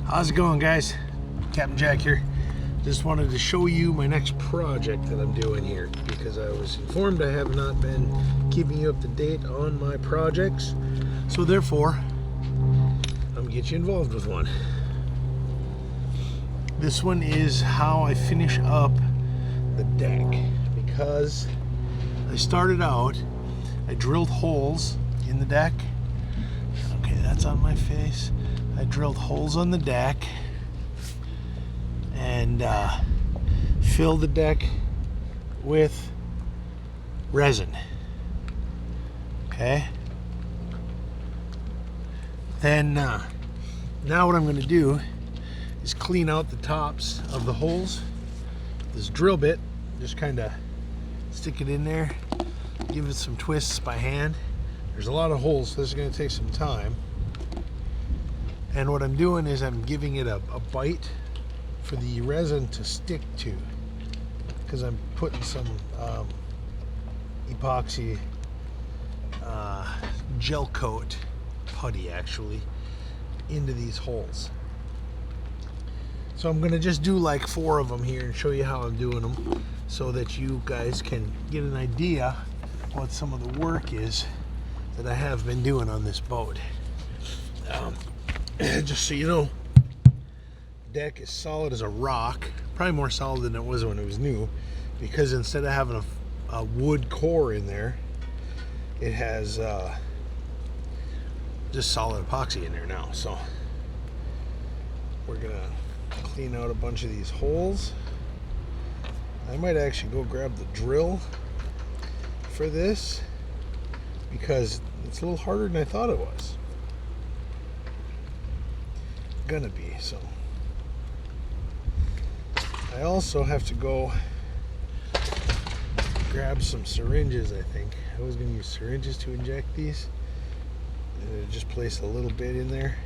How's it going, guys? Captain Jack here. Just wanted to show you my next project that I'm doing here because I was informed I have not been keeping you up to date on my projects. So therefore, I'm gonna get you involved with one. This one is how I finish up the deck, because I started out, I drilled holes in the deck. Okay, that's on my face. I drilled holes on the deck and filled the deck with resin. Okay. Then now what I'm going to do is clean out the tops of the holes. This drill bit, just kind of stick it in there, give it some twists by hand. There's a lot of holes, so this is going to take some time. And what I'm doing is I'm giving it a bite for the resin to stick to, because I'm putting some epoxy gel coat putty actually into these holes. So I'm gonna just do like 4 of them here and show you how I'm doing them, so that you guys can get an idea what some of the work is that I have been doing on this boat. Just so you know, the deck is solid as a rock, probably more solid than it was when it was new, because instead of having a wood core in there, it has just solid epoxy in there now. So we're gonna clean out a bunch of these holes. I might actually go grab the drill for this, because it's a little harder than I thought it was gonna be. So I also have to go grab some syringes. I think I was gonna use syringes to inject these, and just place a little bit in there,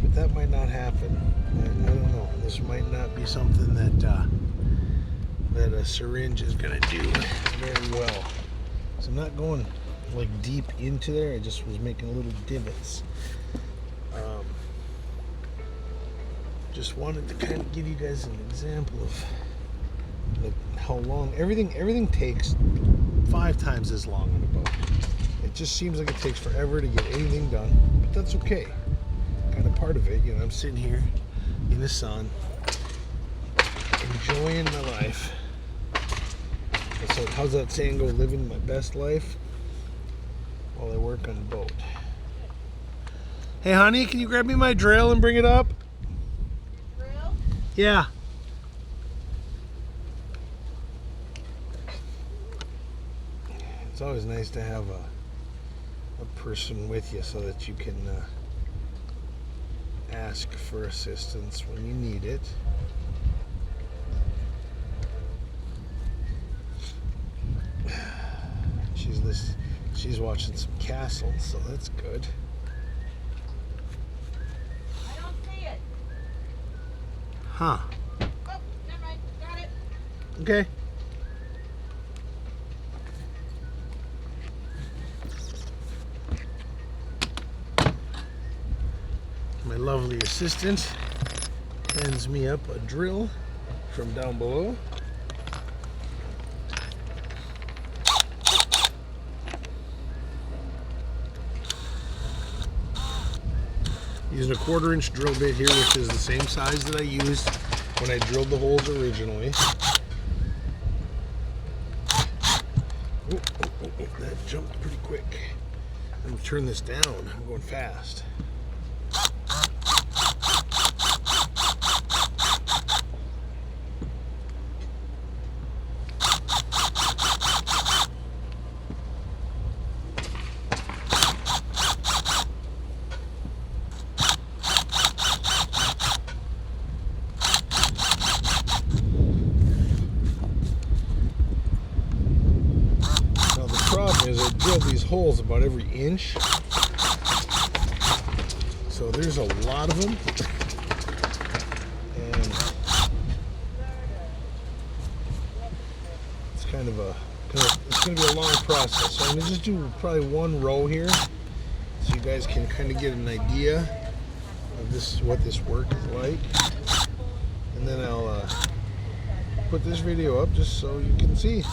but that might not happen. I don't know. This might not be something that that a syringe is gonna do very well. So I'm not going like deep into there. I just was making little divots. Just wanted to kind of give you guys an example of how long everything takes 5 times as long on a boat. It just seems like it takes forever to get anything done, but that's okay. Kind of part of it, you know. I'm sitting here in the sun, enjoying my life. So how's that saying go? Living my best life while I work on the boat. Hey honey, can you grab me my drill and bring it up? Drill? Yeah. It's always nice to have a person with you so that you can ask for assistance when you need it. She's watching some Castle, so that's good. I don't see it. Huh. Oh, never mind. Got it. Okay. My lovely assistant hands me up a drill from down below. Using a 1/4-inch drill bit here, which is the same size that I used when I drilled the holes originally. Oh, that jumped pretty quick. I'm gonna turn this down. I'm going fast. Problem is I drill these holes about every inch, so there's a lot of them, and it's kind of it's going to be a long process. So I'm going to just do probably 1 row here, so you guys can kind of get an idea of this, what this work is like, and then I'll put this video up just so you can see.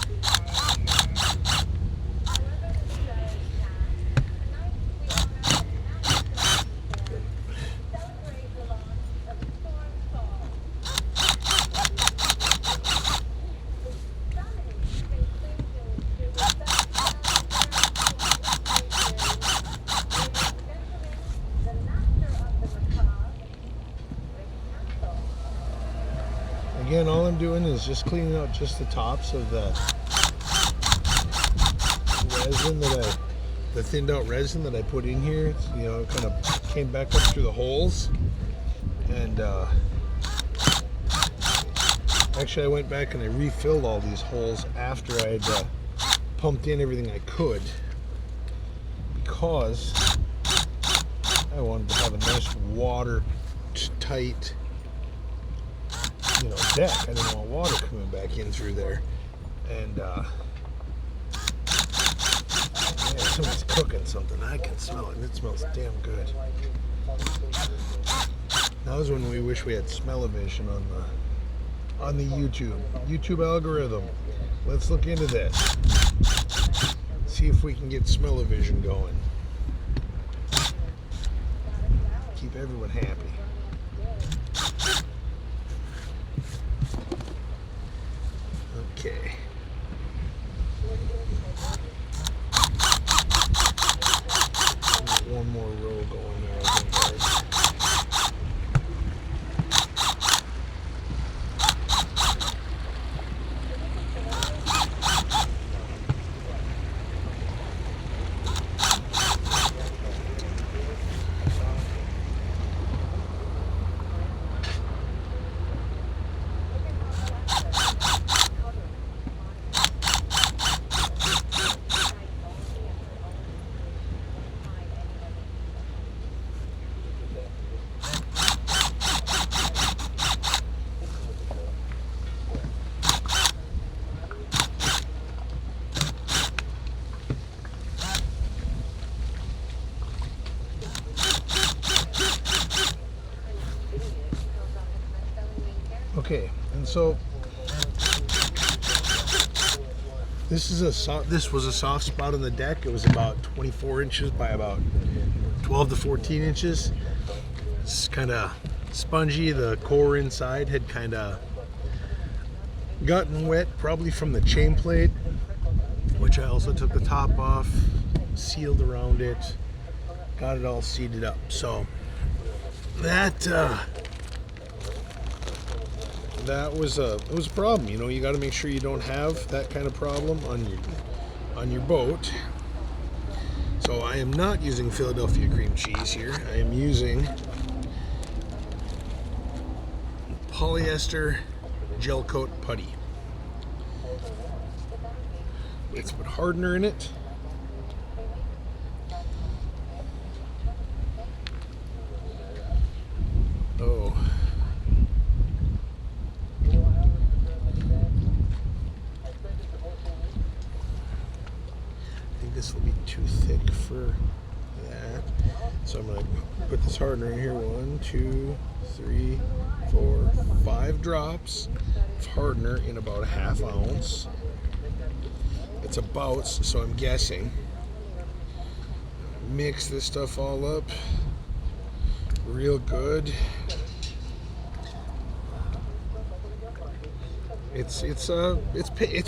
Again, all I'm doing is just cleaning out just the tops of the resin the thinned out resin that I put in here. It's, you know, it kind of came back up through the holes. And actually I went back and I refilled all these holes after I had pumped in everything I could, because I wanted to have a nice watertight, you know, deck. I didn't want water coming back in through there. And yeah, somebody's cooking something. I can smell it. It smells damn good. That was when we wish we had smell-o-vision on the YouTube algorithm. Let's look into this. See if we can get smell-o-vision going. Keep everyone happy. Okay. One more row going there, I think, guys. Okay, and so this was a soft spot on the deck. It was about 24 inches by about 12 to 14 inches. It's kind of spongy. The core inside had kind of gotten wet, probably from the chain plate, which I also took the top off, sealed around it, got it all seated up. So that was a problem. You know, you got to make sure you don't have that kind of problem on your boat. So I am not using Philadelphia cream cheese here. I am using polyester gel coat putty. Let's put hardener in it. Oh. This will be too thick for that, so I'm going to put this hardener in here. 1, 2, 3, 4, 5 drops of hardener in about a ½ ounce. It's about, so I'm guessing. Mix this stuff all up real good. It's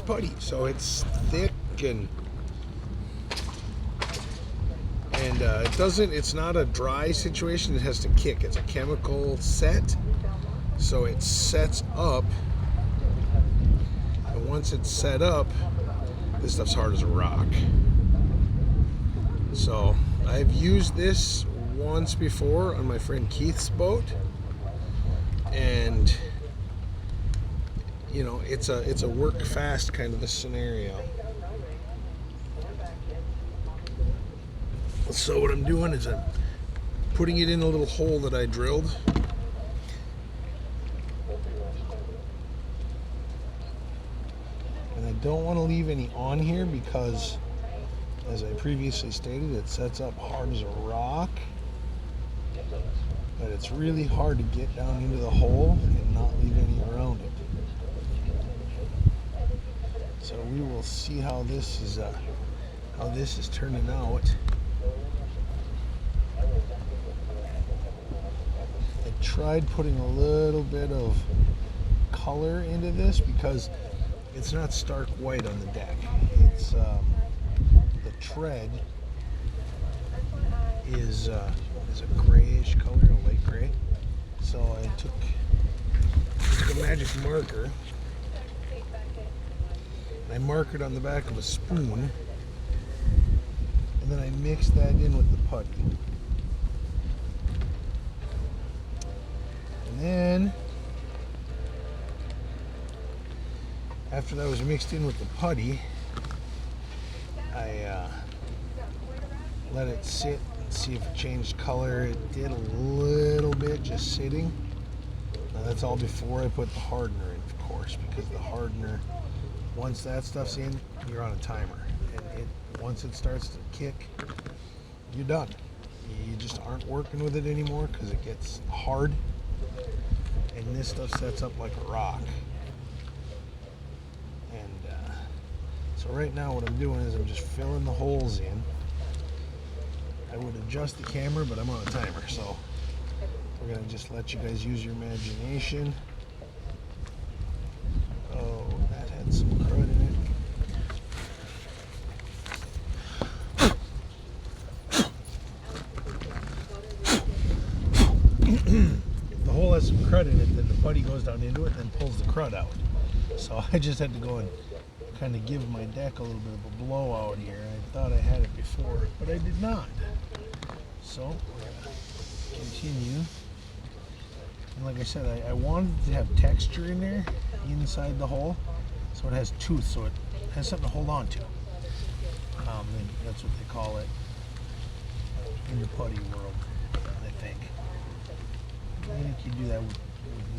putty, so it's thick and it's not a dry situation. It has to kick. It's a chemical set, so it sets up, and once it's set up, this stuff's hard as a rock. So I've used this once before on my friend Keith's boat, and you know, it's a work fast kind of a scenario. So what I'm doing is I'm putting it in a little hole that I drilled. And I don't want to leave any on here because, as I previously stated, it sets up hard as a rock. But it's really hard to get down into the hole and not leave any around it. So we will see how this is turning out. I tried putting a little bit of color into this because it's not stark white on the deck. It's the tread is a grayish color, a light gray. So I took a magic marker. I mark it on the back of a spoon, and then I mix that in with the putty. And then, after that was mixed in with the putty, I let it sit and see if it changed color. It did a little bit just sitting. Now that's all before I put the hardener in, of course, because the hardener, once that stuff's in, you're on a timer. And once it starts to kick, you're done. You just aren't working with it anymore because it gets hard. And this stuff sets up like a rock. And so right now what I'm doing is I'm just filling the holes in. I would adjust the camera, but I'm on a timer, so we're gonna just let you guys use your imagination. Oh, that had some crud in it. If the hole has some crud in it, then the putty goes down into it and then pulls the crud out. So I just had to go and kind of give my deck a little bit of a blowout here. I thought I had it before, but I did not. So we're gonna continue. And like I said, I wanted to have texture in there inside the hole, so it has tooth, so it has something to hold on to. And that's what they call it in the putty world, I think. I think you do that with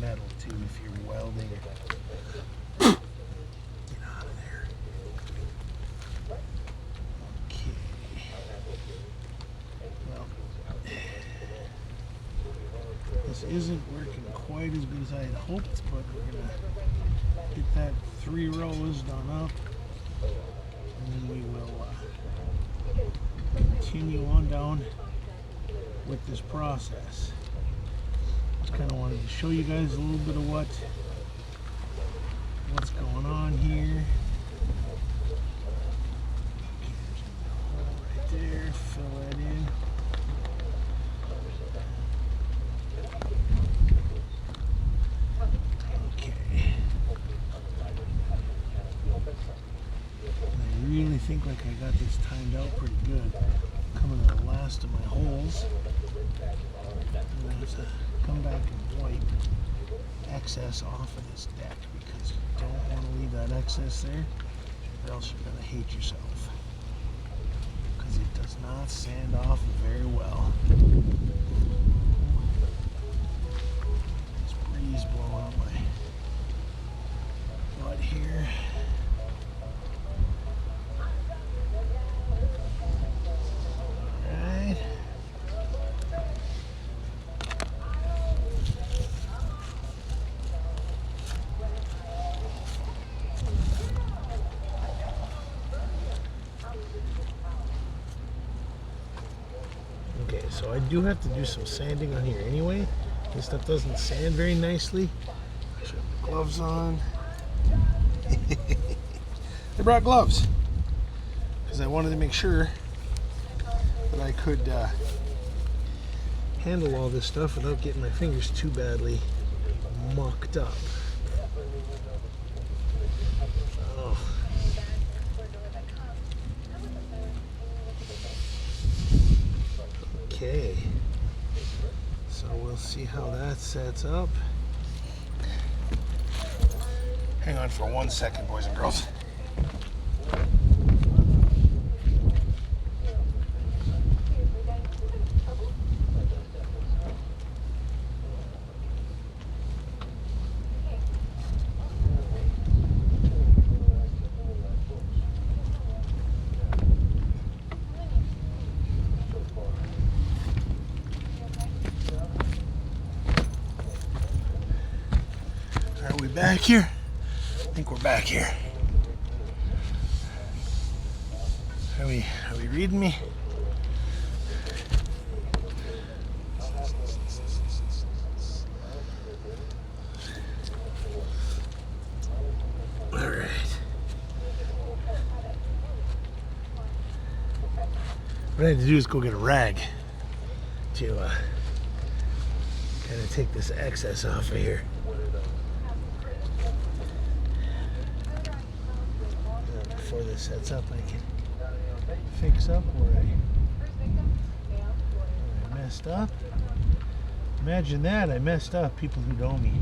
metal too if you're welding. Get out of there. Okay. Well, this isn't working quite as good as I had hoped, but we're gonna get that 3 rows done up, and then we will continue on down with this process. Just kind of wanted to show you guys a little bit of what's going on here. Okay, there's a hole right there. Fill that in. I really think like I got this timed out pretty good. Coming to the last of my holes. I'm gonna have to come back and wipe excess off of this deck because you don't want to leave that excess there, or else you're gonna hate yourself. Because it does not sand off very well. This breeze blowing up my butt here. Okay, so I do have to do some sanding on here anyway. This stuff doesn't sand very nicely. I should have the gloves on. I brought gloves because I wanted to make sure that I could handle all this stuff without getting my fingers too badly mucked up. Oh. Okay, so we'll see how that sets up. Hang on for 1 second, boys and girls. back here? I think we're back here. Are we reading me? All right. What I had to do is go get a rag to kind of take this excess off of here. Before this sets up, I can fix up where I messed up. Imagine that, I messed up. People who know me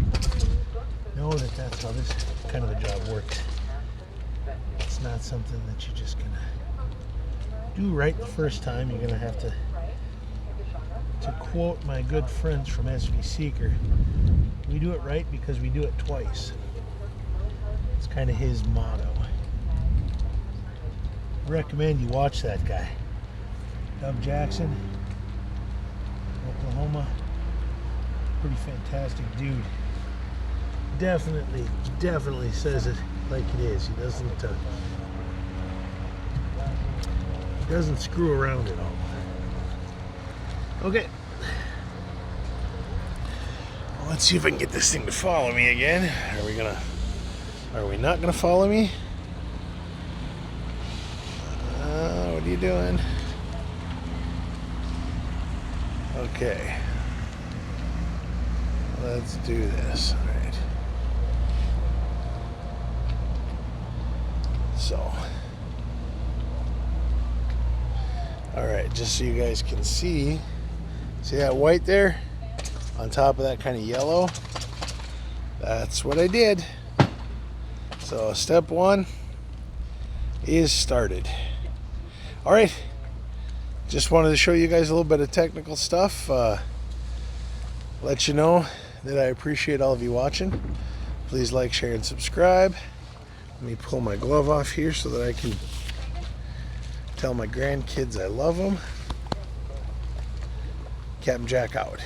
know that that's how this kind of a job works. It's not something that you just gonna do right the first time. You're gonna have to quote my good friends from SV Seeker, we do it right because we do it twice. It's kind of his motto. I recommend you watch that guy. Doug Jackson, Oklahoma. Pretty fantastic dude. Definitely says it like it is. He doesn't screw around at all. Okay. Well, let's see if I can get this thing to follow me again. Are we not gonna follow me? What are you doing? Okay. Let's do this. All right. So. All right, just so you guys can see that white there on top of that kind of yellow? That's what I did. So step one is started. All right, just wanted to show you guys a little bit of technical stuff. Let you know that I appreciate all of you watching. Please like, share, and subscribe. Let me pull my glove off here so that I can tell my grandkids I love them. Captain Jack out.